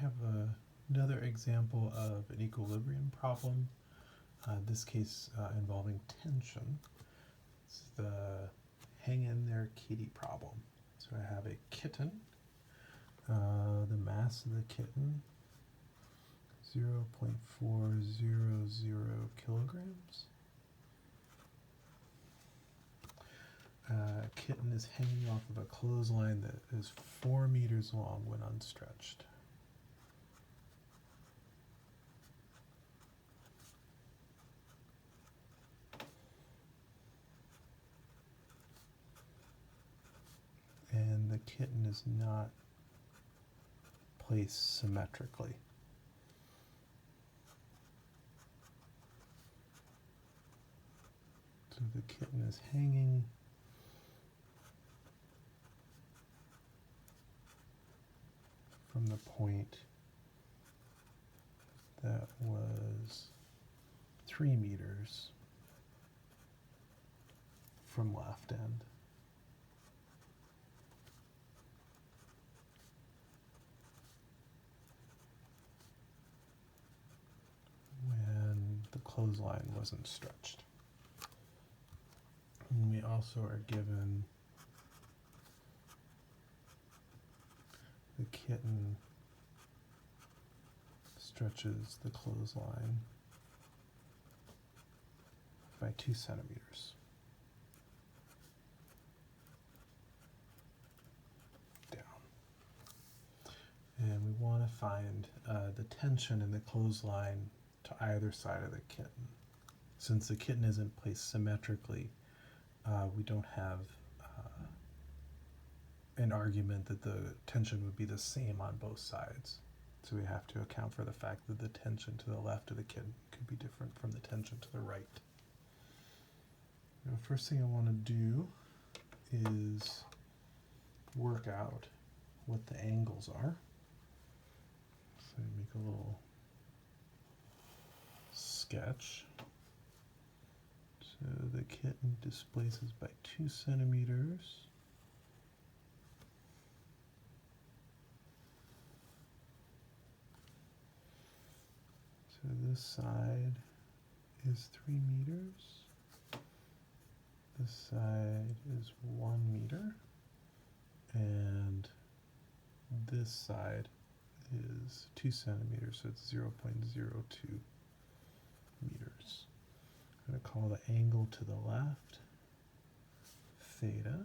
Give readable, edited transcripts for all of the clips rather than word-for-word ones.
have another example of an equilibrium problem, this case involving tension. It's the hang in there kitty problem. So I have a kitten, the mass of the kitten, 0.400 kilograms. Kitten is hanging off of a clothesline that is 4 meters long when unstretched. And the kitten is not placed symmetrically. So the kitten is hanging from the point that was 3 meters from left end. When the clothesline wasn't stretched. And we also are given the kitten stretches the clothesline by 2 centimeters. Down. And we want to find the tension in the clothesline to either side of the kitten. Since the kitten isn't placed symmetrically, we don't have an argument that the tension would be the same on both sides. So we have to account for the fact that the tension to the left of the kitten could be different from the tension to the right. Now, the first thing I want to do is work out what the angles are. So I make a little sketch. So the kitten displaces by 2 centimeters. So this side is 3 meters. This side is 1 meter. And this side is 2 centimeters, so it's 0.02 meters. I'm going to call the angle to the left theta,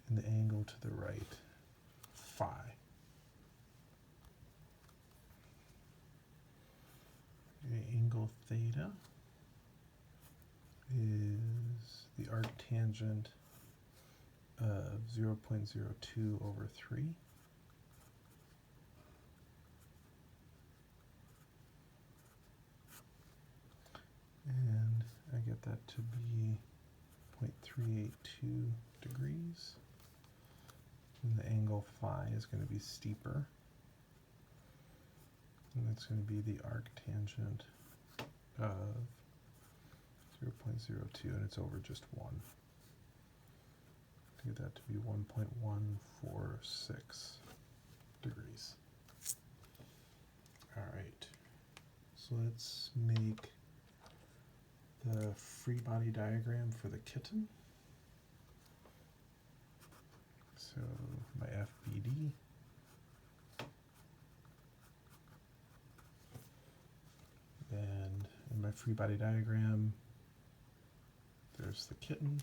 and the angle to the right phi. The angle theta is the arctangent of 0.02 over 3. And I get that to be 0.382 degrees. And the angle phi is going to be steeper. And that's going to be the arctangent of 0.02, and it's over just 1. To get that to be 1.146 degrees. All right, so let's make the free body diagram for the kitten. So my FBD. And in my free body diagram, there's the kitten.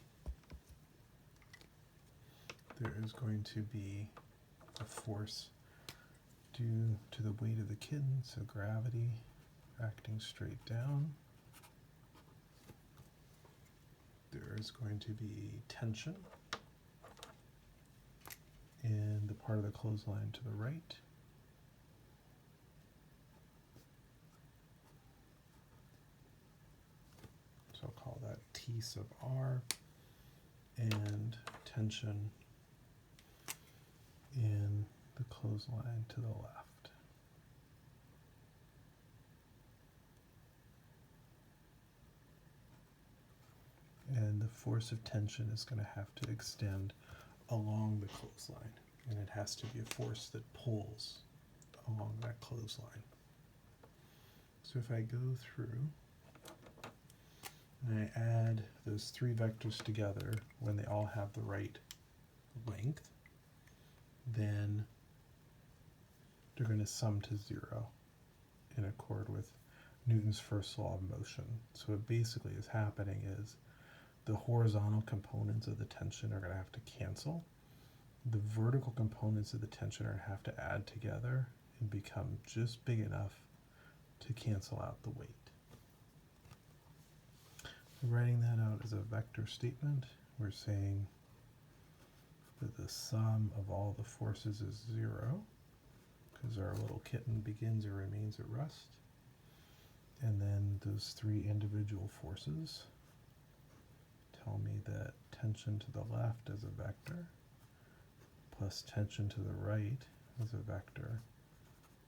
There is going to be a force due to the weight of the kitten, so gravity acting straight down. There is going to be tension in the part of the clothesline to the right. So I'll call that T sub R, and tension in the clothesline to the left. And the force of tension is going to have to extend along the clothesline, and it has to be a force that pulls along that clothesline. So if I go through and I add those three vectors together when they all have the right length, then they're going to sum to 0 in accord with Newton's first law of motion. So what basically is happening is the horizontal components of the tension are going to have to cancel. The vertical components of the tension are going to have to add together and become just big enough to cancel out the weight. So writing that out as a vector statement, we're saying that the sum of all the forces is 0, because our little kitten begins or remains at rest. And then those three individual forces tell me that tension to the left is a vector, plus tension to the right is a vector,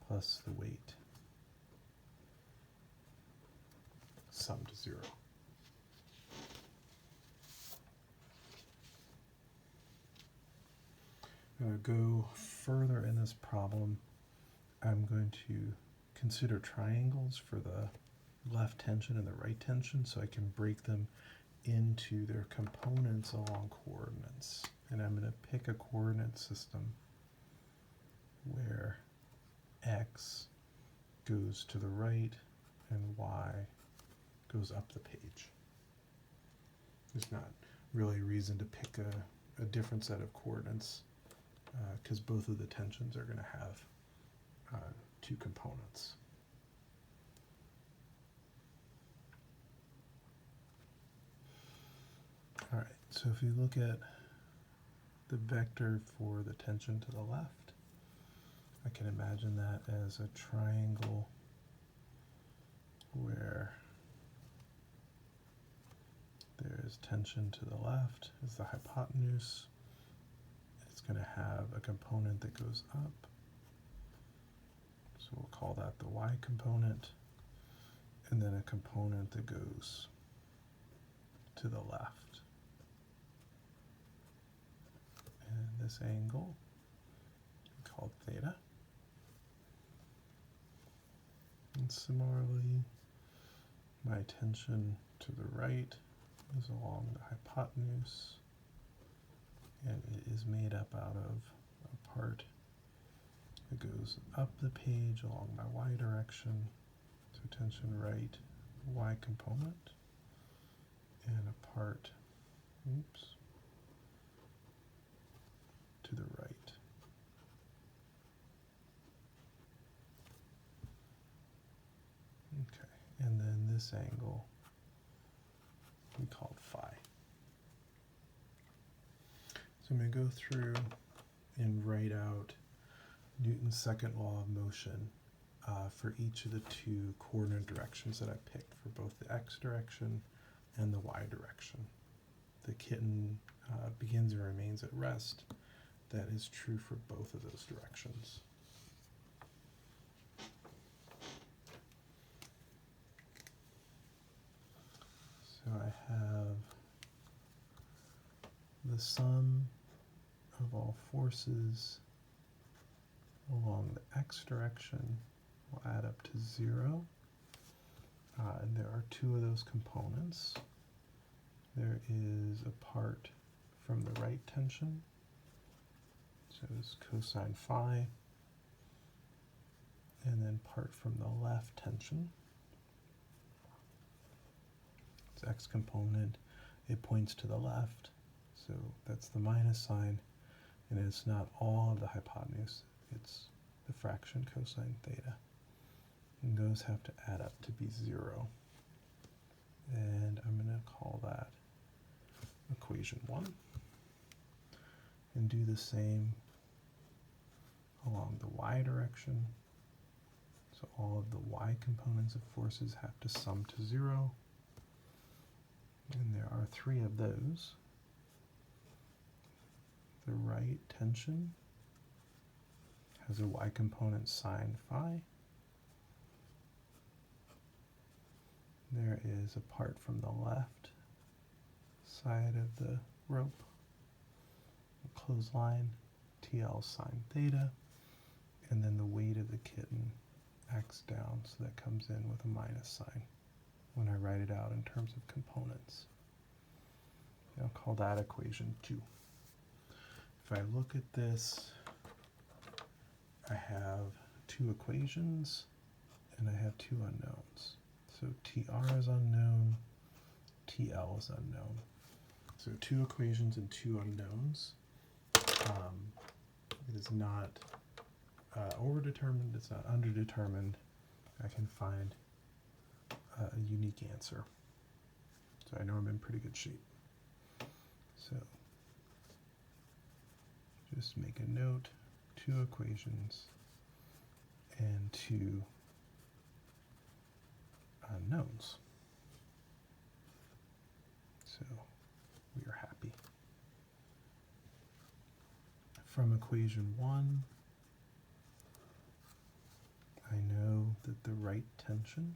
plus the weight, sum to 0. I'm going to go further in this problem. I'm going to consider triangles for the left tension and the right tension so I can break them into their components along coordinates. And I'm going to pick a coordinate system where x goes to the right and y goes up the page. There's not really a reason to pick a different set of coordinates because both of the tensions are going to have two components. All right, so if you look at the vector for the tension to the left, I can imagine that as a triangle where there is tension to the left is the hypotenuse. It's going to have a component that goes up. So we'll call that the y component, and then a component that goes to the left. And this angle we call theta. And similarly, my tension to the right is along the hypotenuse, and it is made up out of a part that goes up the page along my y direction, so tension right, y component, and a part, to the right. Okay, and then this angle we called phi. So I'm going to go through and write out Newton's second law of motion for each of the two coordinate directions that I picked for both the x direction and the y direction. The kitten begins and remains at rest. That is true for both of those directions. So I have the sum of all forces along the x direction will add up to 0. And there are two of those components. There is a part from the right tension, so it's cosine phi, and then part from the left tension. It's x component, it points to the left, so that's the minus sign, and it's not all of the hypotenuse, it's the fraction cosine theta. And those have to add up to be 0. And I'm going to call that equation 1. And do the same along the y direction. So all of the y components of forces have to sum to 0. And there are 3 of those. The right tension has a y component sine phi. There is a part from the left side of the rope, a clothesline, TL sine theta, and then the weight of the x down, so that comes in with a minus sign when I write it out in terms of components. I'll call that equation 2. If I look at this, I have 2 equations and I have 2 unknowns. So TR is unknown, TL is unknown. So 2 equations and 2 unknowns. It is not overdetermined, it's not underdetermined. I can find a unique answer. So I know I'm in pretty good shape. So just make a note, 2 equations and 2 unknowns. So we are happy. From equation 1, I know that the right tension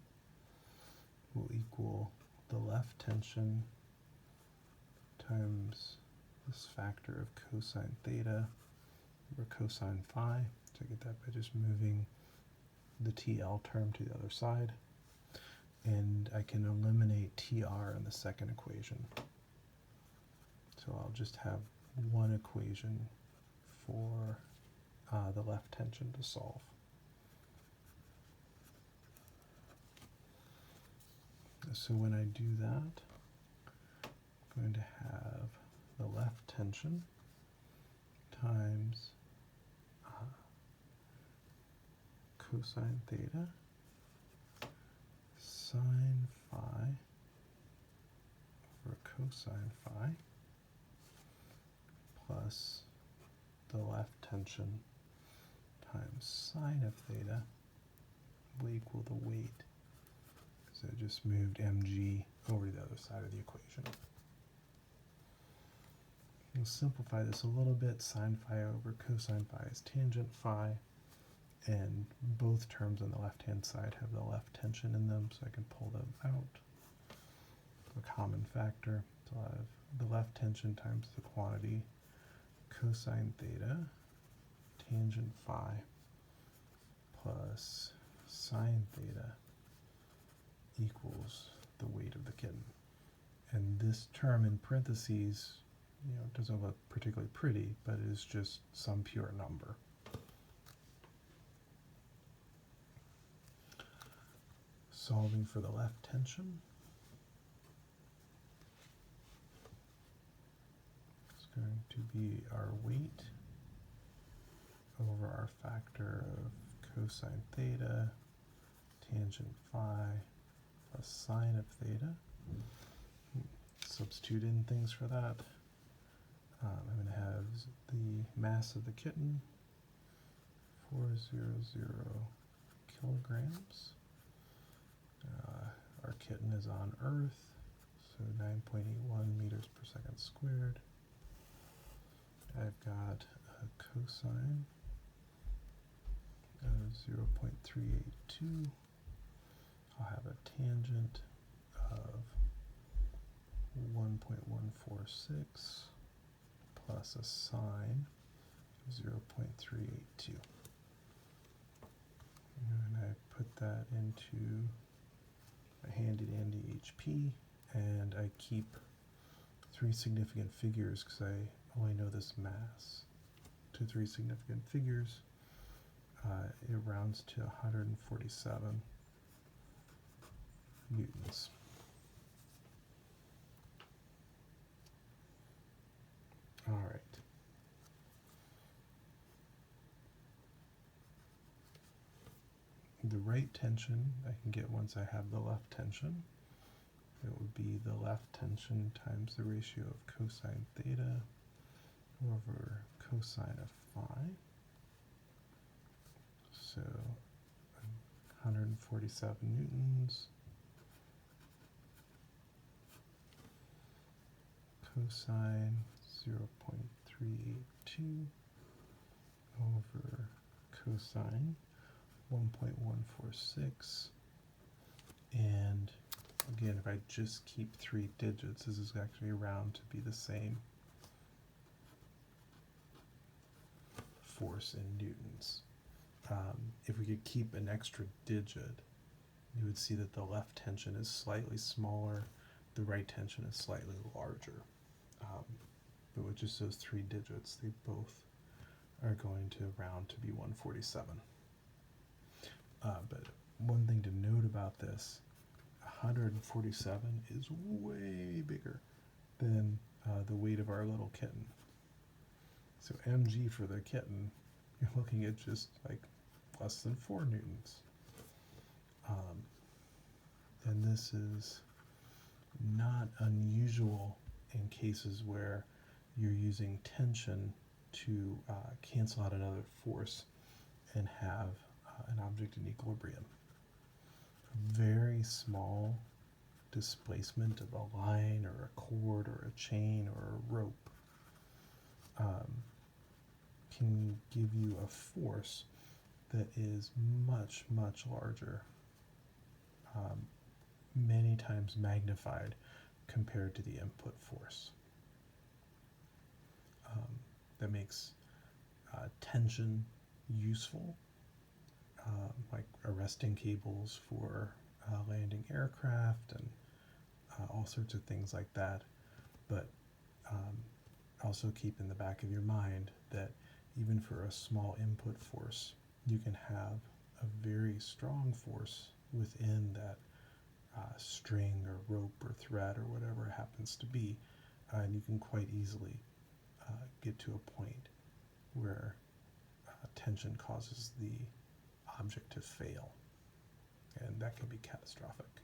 will equal the left tension times this factor of cosine theta over cosine phi. So I get that by just moving the TL term to the other side. And I can eliminate TR in the second equation. So I'll just have one equation for the left tension to solve. So when I do that, I'm going to have the left tension times cosine theta sine phi over cosine phi plus the left tension times sine of theta will equal the weight. So I just moved mg over to the other side of the equation. We'll simplify this a little bit. Sine phi over cosine phi is tangent phi, and both terms on the left-hand side have the left tension in them, so I can pull them out. A common factor. So I'll have the left tension times the quantity cosine theta tangent phi plus sine theta equals the weight of the kitten. And this term in parentheses, doesn't look particularly pretty, but it is just some pure number. Solving for the left tension. It's going to be our weight over our factor of cosine theta tangent phi plus sine of theta. Substitute in things for that. I'm going to have the mass of the kitten, 400 kilograms. Our kitten is on Earth, so 9.81 meters per second squared. I've got a cosine of 0.382. I'll have a tangent of 1.146 plus a sine of 0.382. And I put that into a handy dandy HP, and I keep 3 significant figures because I only know this mass. To 3 significant figures, it rounds to 147 newtons. All right. The right tension I can get once I have the left tension. It would be the left tension times the ratio of cosine theta over cosine of phi. So 147 newtons cosine 0.382 over cosine 1.146, and again, if I just keep 3 digits, this is actually round to be the same force in newtons. if we could keep an extra digit, you would see that the left tension is slightly smaller, the right tension is slightly larger. But with just those 3 digits, they both are going to round to be 147. But one thing to note about this, 147 is way bigger than the weight of our little kitten. So mg for the kitten, you're looking at just like less than 4 newtons. And this is not unusual in cases where you're using tension to cancel out another force and have an object in equilibrium. A very small displacement of a line or a cord or a chain or a rope can give you a force that is much, much larger, many times magnified compared to the input force. That makes tension useful, like arresting cables for landing aircraft and all sorts of things like that. But also keep in the back of your mind that even for a small input force, you can have a very strong force within that string or rope or thread or whatever it happens to be, and you can quite easily get to a point where tension causes the object to fail, and that can be catastrophic.